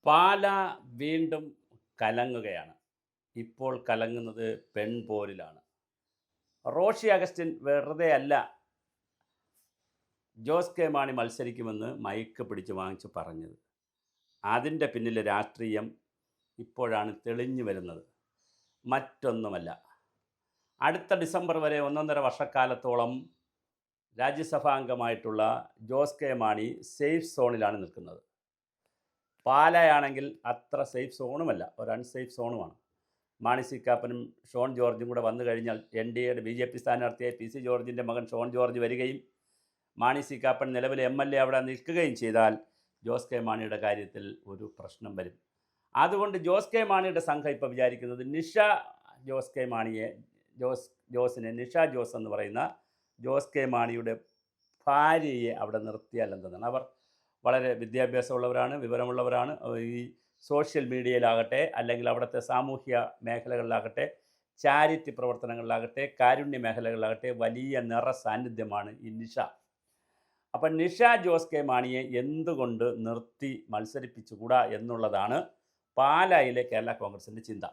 പാല വീണ്ടും കലങ്ങുകയാണ്. ഇപ്പോൾ കലങ്ങുന്നത് പെൺപോരിലാണ്. റോഷി അഗസ്റ്റിൻ വെറുതെയല്ല ജോസ് കെ മാണി മത്സരിക്കുമെന്ന് മൈക്ക് പിടിച്ച് വാങ്ങിച്ച് പറഞ്ഞത്. അതിൻ്റെ പിന്നിലെ രാഷ്ട്രീയം ഇപ്പോഴാണ് തെളിഞ്ഞു വരുന്നത്. മറ്റൊന്നുമല്ല, അടുത്ത ഡിസംബർ വരെ ഒന്നൊന്നര വർഷക്കാലത്തോളം രാജ്യസഭാംഗമായിട്ടുള്ള ജോസ് കെ മാണി സേഫ് സോണിലാണ് നിൽക്കുന്നത്. പാലായാണെങ്കിൽ അത്ര സേഫ് സോണുമല്ല, ഒരു അൺസേഫ് സോണുമാണ്. മാണി സി കാപ്പനും ഷോൺ ജോർജും കൂടെ വന്നു കഴിഞ്ഞാൽ എൻ.ഡി.എയുടെ ബി.ജെ.പി സ്ഥാനാർത്ഥിയായി പി.സി. ജോർജിൻ്റെ മകൻ ഷോൺ ജോർജ് വരികയും മാണി സി കാപ്പൻ നിലവിലെ എം.എൽ.എ അവിടെ നിൽക്കുകയും ചെയ്താൽ ജോസ് കെ മാണിയുടെ കാര്യത്തിൽ ഒരു പ്രശ്നം വരും. അതുകൊണ്ട് ജോസ് കെ മാണിയുടെ സംഘം ഇപ്പോൾ വിചാരിക്കുന്നത് ജോസ് കെ മാണിയെ ജോസിനെ നിഷ ജോസ് എന്ന് പറയുന്ന ജോസ് കെ മാണിയുടെ ഭാര്യയെ അവിടെ നിർത്തിയാൽ എന്തെന്നാണ്. അവർ വളരെ വിദ്യാഭ്യാസമുള്ളവരാണ്, വിവരമുള്ളവരാണ്. ഈ സോഷ്യൽ മീഡിയയിലാകട്ടെ, അല്ലെങ്കിൽ അവിടുത്തെ സാമൂഹ്യ മേഖലകളിലാകട്ടെ, ചാരിറ്റി പ്രവർത്തനങ്ങളിലാകട്ടെ, കാരുണ്യ മേഖലകളിലാകട്ടെ വലിയ സാന്നിധ്യമാണ് ഈ നിഷ. അപ്പം നിഷ ജോസ് കെ മാണിയെ എന്തുകൊണ്ട് നിർത്തി മത്സരിപ്പിച്ചുകൂടാ എന്നുള്ളതാണ് പാലായിലെ കേരള കോൺഗ്രസിൻ്റെ ചിന്ത.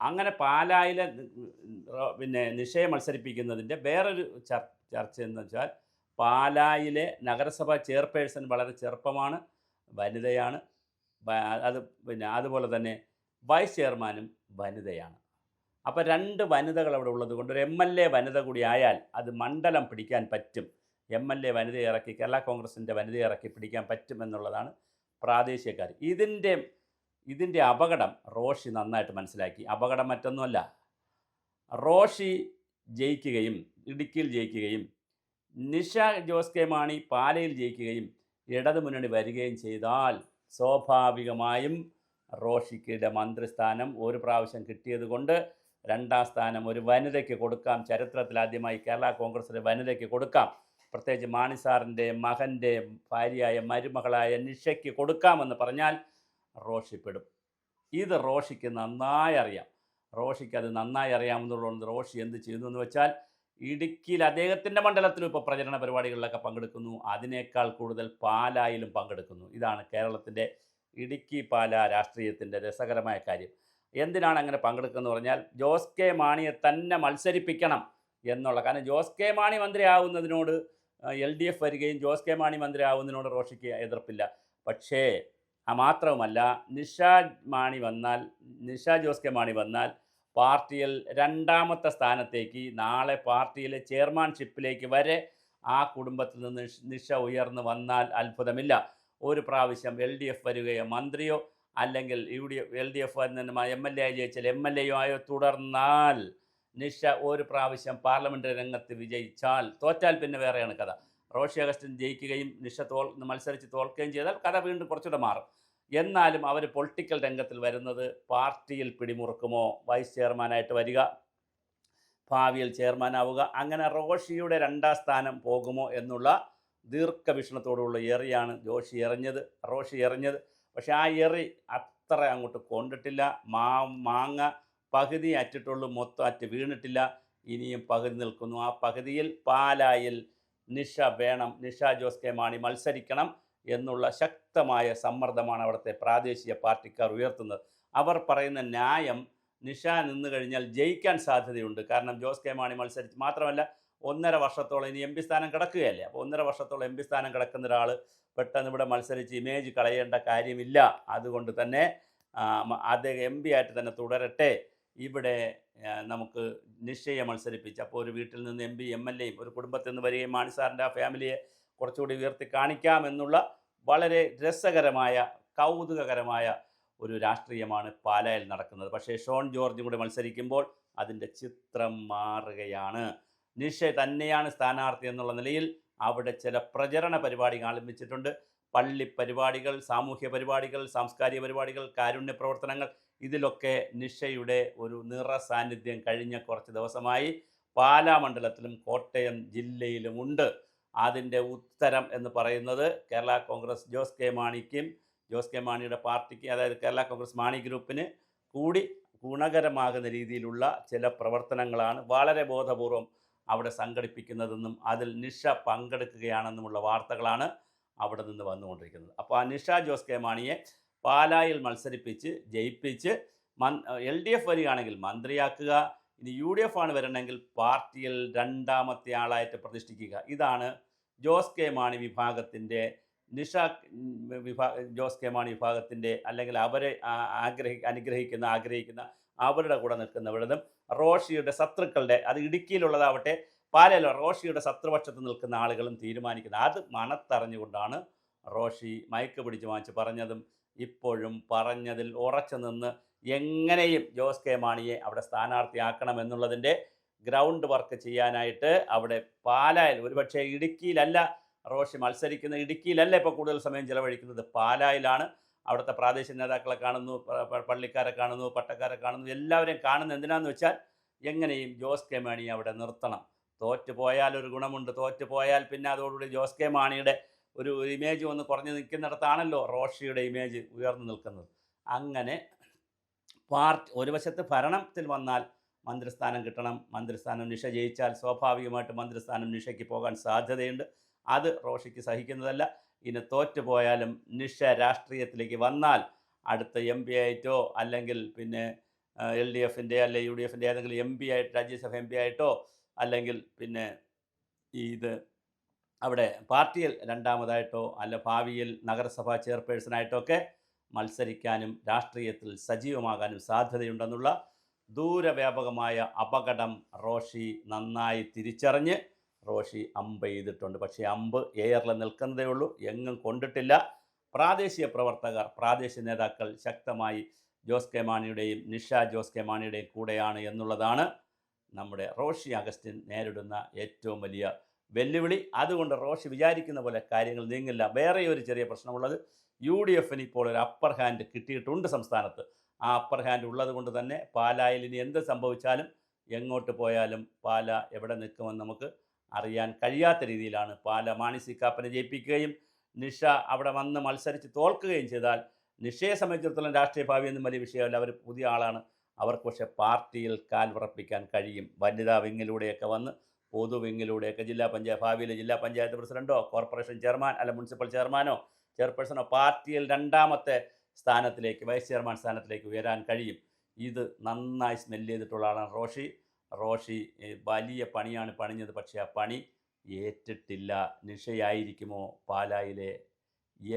അങ്ങനെ പാലായിലെ നിഷയെ മത്സരിപ്പിക്കുന്നതിൻ്റെ വേറൊരു ചർച്ച എന്ന് വെച്ചാൽ, പാലായിലെ നഗരസഭാ ചെയർപേഴ്സൺ വളരെ ചെറുപ്പമാണ്, വനിതയാണ്. അതുപോലെ തന്നെ വൈസ് ചെയർമാനും വനിതയാണ്. അപ്പോൾ രണ്ട് വനിതകൾ അവിടെ ഉള്ളത് കൊണ്ട് ഒരു എം.എൽ.എ വനിത കൂടി ആയാൽ അത് മണ്ഡലം പിടിക്കാൻ പറ്റും. എം.എൽ.എ വനിതയെ ഇറക്കി, കേരള കോൺഗ്രസിൻ്റെ വനിതയെ ഇറക്കി പിടിക്കാൻ പറ്റുമെന്നുള്ളതാണ് പ്രാദേശികക്കാർ. ഇതിൻ്റെ അപകടം റോഷി നന്നായിട്ട് മനസ്സിലാക്കി. അപകടം മറ്റൊന്നുമല്ല, റോഷി ജയിക്കുകയും ഇടുക്കിയിൽ ജയിക്കുകയും നിഷ ജോസ് കെ മാണി പാലയിൽ ജയിക്കുകയും ഇടതുമുന്നണി വരികയും ചെയ്താൽ സ്വാഭാവികമായും റോഷിക്കിയുടെ മന്ത്രിസ്ഥാനം ഒരു പ്രാവശ്യം കിട്ടിയതുകൊണ്ട് രണ്ടാം സ്ഥാനം ഒരു വനിതയ്ക്ക് കൊടുക്കാം. ചരിത്രത്തിലാദ്യമായി കേരള കോൺഗ്രസിലെ വനിതയ്ക്ക് കൊടുക്കാം. പ്രത്യേകിച്ച് മാണി സാറിൻ്റെ മകൻ്റെ ഭാര്യയായ മരുമകളായ നിഷയ്ക്ക് കൊടുക്കാമെന്ന് പറഞ്ഞാൽ റോഷി പെടും. ഇത് റോഷിക്ക് നന്നായി അറിയാം. റോഷിക്ക് അത് നന്നായി അറിയാമെന്നുള്ളതുകൊണ്ട് റോഷി എന്ത് ചെയ്യുന്നു എന്ന് വെച്ചാൽ, ഇടുക്കിയിൽ അദ്ദേഹത്തിൻ്റെ മണ്ഡലത്തിലും ഇപ്പോൾ പ്രചരണ പരിപാടികളിലൊക്കെ പങ്കെടുക്കുന്നു. അതിനേക്കാൾ കൂടുതൽ പാലായിലും പങ്കെടുക്കുന്നു. ഇതാണ് കേരളത്തിൻ്റെ ഇടുക്കി പാല രാഷ്ട്രീയത്തിൻ്റെ രസകരമായ കാര്യം. എന്തിനാണ് അങ്ങനെ പങ്കെടുക്കുന്നത് പറഞ്ഞാൽ, ജോസ് കെ മാണിയെ തന്നെ മത്സരിപ്പിക്കണം എന്നുള്ള. കാരണം ജോസ് കെ മാണി മന്ത്രിയാവുന്നതിനോട് LDF വരികയും ജോസ് കെ മാണി മന്ത്രിയാവുന്നതിനോട് റോഷിക്ക് എതിർപ്പില്ല. പക്ഷേ മാത്രവുമല്ല, നിഷ ജോസ് കെ മാണി വന്നാൽ പാർട്ടിയിൽ രണ്ടാമത്തെ സ്ഥാനത്തേക്ക്, നാളെ പാർട്ടിയിലെ ചെയർമാൻഷിപ്പിലേക്ക് വരെ ആ കുടുംബത്തിൽ നിന്ന് നിഷ ഉയർന്നു വന്നാൽ അത്ഭുതമില്ല. ഒരു പ്രാവശ്യം LDF വരികയോ മന്ത്രിയോ അല്ലെങ്കിൽ LDF MLA ജയിച്ചാൽ MLA ആയോ തുടർന്നാൽ നിഷ ഒരു പ്രാവശ്യം പാർലമെൻ്ററി രംഗത്ത് വിജയിച്ചാൽ, തോറ്റാൽ പിന്നെ വേറെയാണ് കഥ. റോഷി അഗസ്റ്റിൻ ജയിക്കുകയും നിഷ മത്സരിച്ച് തോൽക്കുകയും ചെയ്താൽ കഥ വീണ്ടും കുറച്ചുകൂടെ മാറും. എന്നാലും അവർ പൊളിറ്റിക്കൽ രംഗത്തിൽ വരുന്നത് പാർട്ടിയിൽ പിടിമുറുക്കുമോ, വൈസ് ചെയർമാനായിട്ട് വരിക, ഭാവിയിൽ ചെയർമാനാവുക, അങ്ങനെ റോഷിയുടെ രണ്ടാം സ്ഥാനം പോകുമോ എന്നുള്ള ദീർഘവീക്ഷണത്തോടുള്ള എറിയാണ് റോഷി എറിഞ്ഞത്. പക്ഷേ ആ എറി അത്ര അങ്ങോട്ട് കൊണ്ടിട്ടില്ല. മാങ്ങ പകുതി അറ്റിട്ടുള്ളൂ, മൊത്തം അറ്റ് വീണിട്ടില്ല. ഇനിയും പകുതി നിൽക്കുന്നു. ആ പകുതിയിൽ പാലായിൽ നിഷ ജോസ് കെ മാണി മത്സരിക്കണം എന്നുള്ള ശക്തമായ സമ്മർദ്ദമാണ് അവിടുത്തെ പ്രാദേശിക പാർട്ടിക്കാർ ഉയർത്തുന്നത്. അവർ പറയുന്ന ന്യായം, നിഷ നിന്ന് കഴിഞ്ഞാൽ ജയിക്കാൻ സാധ്യതയുണ്ട്. കാരണം ജോസ് കെ മാണി മത്സരിച്ച് മാത്രമല്ല, 1.5 വർഷത്തോളം ഇനി MP സ്ഥാനം കിടക്കുകയല്ലേ. അപ്പോൾ 1.5 വർഷത്തോളം MP സ്ഥാനം കിടക്കുന്ന ഒരാൾ പെട്ടെന്ന് ഇവിടെ മത്സരിച്ച് ഇമേജ് കളയേണ്ട കാര്യമില്ല. അതുകൊണ്ട് തന്നെ അദ്ദേഹം MP ആയിട്ട് തന്നെ തുടരട്ടെ. ഇവിടെ നമുക്ക് നിശ്ചയം മത്സരിപ്പിച്ച്, അപ്പോൾ ഒരു വീട്ടിൽ നിന്ന് MP MLAയും ഒരു കുടുംബത്തിൽ നിന്ന് വരികയും മാണി സാറിൻ്റെ ആ ഫാമിലിയെ കുറച്ചുകൂടി ഉയർത്തി കാണിക്കാമെന്നുള്ള വളരെ രസകരമായ കൗതുകകരമായ ഒരു രാഷ്ട്രീയമാണ് പാലായിൽ നടക്കുന്നത്. പക്ഷേ ഷോൺ ജോർജും കൂടെ മത്സരിക്കുമ്പോൾ അതിൻ്റെ ചിത്രം മാറുകയാണ്. നിഷ തന്നെയാണ് സ്ഥാനാർത്ഥി എന്നുള്ള നിലയിൽ അവിടെ ചില പ്രചരണ പരിപാടികൾ ആരംഭിച്ചിട്ടുണ്ട്. പള്ളി പരിപാടികൾ, സാമൂഹ്യ പരിപാടികൾ, സാംസ്കാരിക പരിപാടികൾ, കാരുണ്യ പ്രവർത്തനങ്ങൾ, ഇതിലൊക്കെ നിഷയുടെ ഒരു സാന്നിധ്യം കഴിഞ്ഞ കുറച്ച് ദിവസമായി പാലാ മണ്ഡലത്തിലും കോട്ടയം ജില്ലയിലുമുണ്ട്. അതിൻ്റെ ഉത്തരം എന്ന് പറയുന്നത് കേരള കോൺഗ്രസ് ജോസ് കെ മാണിയുടെ പാർട്ടിക്ക്, അതായത് കേരള കോൺഗ്രസ് മാണി ഗ്രൂപ്പിന് കൂടി ഗുണകരമാകുന്ന രീതിയിലുള്ള ചില പ്രവർത്തനങ്ങളാണ് വളരെ ബോധപൂർവം അവിടെ സംഘടിപ്പിക്കുന്നതെന്നും അതിൽ നിഷ പങ്കെടുക്കുകയാണെന്നുമുള്ള വാർത്തകളാണ് അവിടെ നിന്ന് വന്നുകൊണ്ടിരിക്കുന്നത്. അപ്പോൾ ആ നിഷ ജോസ് കെ മാണിയെ പാലായിൽ മത്സരിപ്പിച്ച് ജയിപ്പിച്ച് LDF വരികയാണെങ്കിൽ മന്ത്രിയാക്കുക. ഇനി UDF ആണ് വരണമെങ്കിൽ പാർട്ടിയിൽ രണ്ടാമത്തെ ആളായിട്ട് പ്രതിഷ്ഠിക്കുക. ഇതാണ് ജോസ് കെ മാണി വിഭാഗത്തിൻ്റെ ജോസ് കെ മാണി വിഭാഗത്തിൻ്റെ, അല്ലെങ്കിൽ അവരെ ആഗ്രഹിക്കുന്ന അവരുടെ കൂടെ നിൽക്കുന്നവരുടെതും റോഷിയുടെ ശത്രുക്കളുടെ, അത് ഇടുക്കിയിലുള്ളതാവട്ടെ പാലയിലോ, റോഷിയുടെ ശത്രുപക്ഷത്ത് നിൽക്കുന്ന ആളുകളും തീരുമാനിക്കുന്നത്. അത് മണത്തറിഞ്ഞുകൊണ്ടാണ് റോഷി മയക്ക് പിടിച്ച് വാങ്ങിച്ച് പറഞ്ഞതും ഇപ്പോഴും പറഞ്ഞതിൽ ഉറച്ചു നിന്ന് എങ്ങനെയും ജോസ് കെ മാണിയെ അവിടെ സ്ഥാനാർത്ഥിയാക്കണമെന്നുള്ളതിൻ്റെ ഗ്രൗണ്ട് വർക്ക് ചെയ്യാനായിട്ട് അവിടെ പാലായിൽ, ഒരുപക്ഷെ ഇടുക്കിയിലല്ല റോഷി മത്സരിക്കുന്ന, ഇടുക്കിയിലല്ല ഇപ്പോൾ കൂടുതൽ സമയം ചിലവഴിക്കുന്നത്, പാലായിലാണ്. അവിടുത്തെ പ്രാദേശിക നേതാക്കളെ കാണുന്നു, പള്ളിക്കാരെ കാണുന്നു, പട്ടക്കാരെ കാണുന്നു, എല്ലാവരെയും കാണുന്നത് എന്തിനാന്ന് വെച്ചാൽ എങ്ങനെയും ജോസ് കെ മാണിയെ അവിടെ നിർത്തണം. തോറ്റുപോയാൽ ഒരു ഗുണമുണ്ട്, തോറ്റുപോയാൽ പിന്നെ അതോടുകൂടി ജോസ് കെ മാണിയുടെ ഒരു ഇമേജ് ഒന്ന് കുറഞ്ഞു നിൽക്കുന്നിടത്താണല്ലോ റോഷിയുടെ ഇമേജ് ഉയർന്നു നിൽക്കുന്നത്. അങ്ങനെ ഒരു വശത്ത് ഭരണത്തിൽ വന്നാൽ മന്ത്രിസ്ഥാനം കിട്ടണം. മന്ത്രിസ്ഥാനം നിഷ ജയിച്ചാൽ സ്വാഭാവികമായിട്ട് മന്ത്രിസ്ഥാനം നിഷയ്ക്ക് പോകാൻ സാധ്യതയുണ്ട്. അത് റോഷിക്ക് സഹിക്കുന്നതല്ല. ഇനി തോറ്റുപോയാലും നിഷ രാഷ്ട്രീയത്തിലേക്ക് വന്നാൽ അടുത്ത MP ആയിട്ടോ, അല്ലെങ്കിൽ പിന്നെ LDFൻ്റെ അല്ലെങ്കിൽ UDFൻ്റെ ഏതെങ്കിലും MP ആയിട്ട്, രാജ്യസഭ MP ആയിട്ടോ, അല്ലെങ്കിൽ പിന്നെ അവിടെ പാർട്ടിയിൽ രണ്ടാമതായിട്ടോ, അല്ല ഭാവിയിൽ നഗരസഭാ ചെയർപേഴ്സണായിട്ടോ ഒക്കെ മത്സരിക്കാനും രാഷ്ട്രീയത്തിൽ സജീവമാകാനും സാധ്യതയുണ്ടെന്നുള്ള ദൂരവ്യാപകമായ അപകടം റോഷി നന്നായി തിരിച്ചറിഞ്ഞ് റോഷി അമ്പ് ചെയ്തിട്ടുണ്ട്. പക്ഷേ അമ്പ് എയറിൽ നിൽക്കുന്നതേ ഉള്ളൂ, എങ്ങും കൊണ്ടിട്ടില്ല. പ്രാദേശിക പ്രവർത്തകർ, പ്രാദേശിക നേതാക്കൾ ശക്തമായി ജോസ് കെ മാണിയുടെയും ജോസ് കെ മാണിയുടെയും കൂടെയാണ് എന്നുള്ളതാണ് നമ്മുടെ റോഷി അഗസ്റ്റിൻ നേരിടുന്ന ഏറ്റവും വലിയ വെല്ലുവിളി. അതുകൊണ്ട് റോഷി വിചാരിക്കുന്ന പോലെ കാര്യങ്ങൾ നീങ്ങില്ല. വേറെ ഒരു ചെറിയ പ്രശ്നമുള്ളത്, UDFന് ഇപ്പോൾ ഒരു അപ്പർ ഹാൻഡ് കിട്ടിയിട്ടുണ്ട് സംസ്ഥാനത്ത്. ആ അപ്പർ ഹാൻഡ് ഉള്ളത് കൊണ്ട് തന്നെ പാലായിൽ ഇനി എന്ത് സംഭവിച്ചാലും, എങ്ങോട്ട് പോയാലും പാല എവിടെ നിൽക്കുമെന്ന് നമുക്ക് അറിയാൻ കഴിയാത്ത രീതിയിലാണ്. പാല മാണി സി കാപ്പനെ ജയിപ്പിക്കുകയും നിഷ അവിടെ വന്ന് മത്സരിച്ച് തോൽക്കുകയും ചെയ്താൽ നിഷയെ സംബന്ധിച്ചിടത്തോളം രാഷ്ട്രീയ ഭാവിയൊന്നും വലിയ വിഷയമല്ല. അവർ പുതിയ ആളാണ്. അവർക്ക് പക്ഷേ പാർട്ടിയിൽ കാൽ ഉറപ്പിക്കാൻ കഴിയും. വനിതാ വിങ്ങിലൂടെയൊക്കെ വന്ന്, പൊതു വിങ്ങിലൂടെയൊക്കെ ഭാവിയിലെ ജില്ലാ പഞ്ചായത്ത് പ്രസിഡൻറ്റോ, കോർപ്പറേഷൻ ചെയർമാൻ, അല്ല മുനിസിപ്പൽ ചെയർമാനോ, ചെയർപേഴ്സണോ, പാർട്ടിയിൽ രണ്ടാമത്തെ സ്ഥാനത്തിലേക്ക്, വൈസ് ചെയർമാൻ സ്ഥാനത്തിലേക്ക് ഉയരാൻ കഴിയും. ഇത് നന്നായി സ്മെല്ല് ചെയ്തിട്ടുള്ള ആളാണ് റോഷി. വലിയ പണിയാണ് പണിഞ്ഞത്. പക്ഷേ ആ പണി ഏറ്റിട്ടില്ല. നിഷയായിരിക്കുമോ പാലായിലെ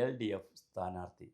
LDF സ്ഥാനാർത്ഥി?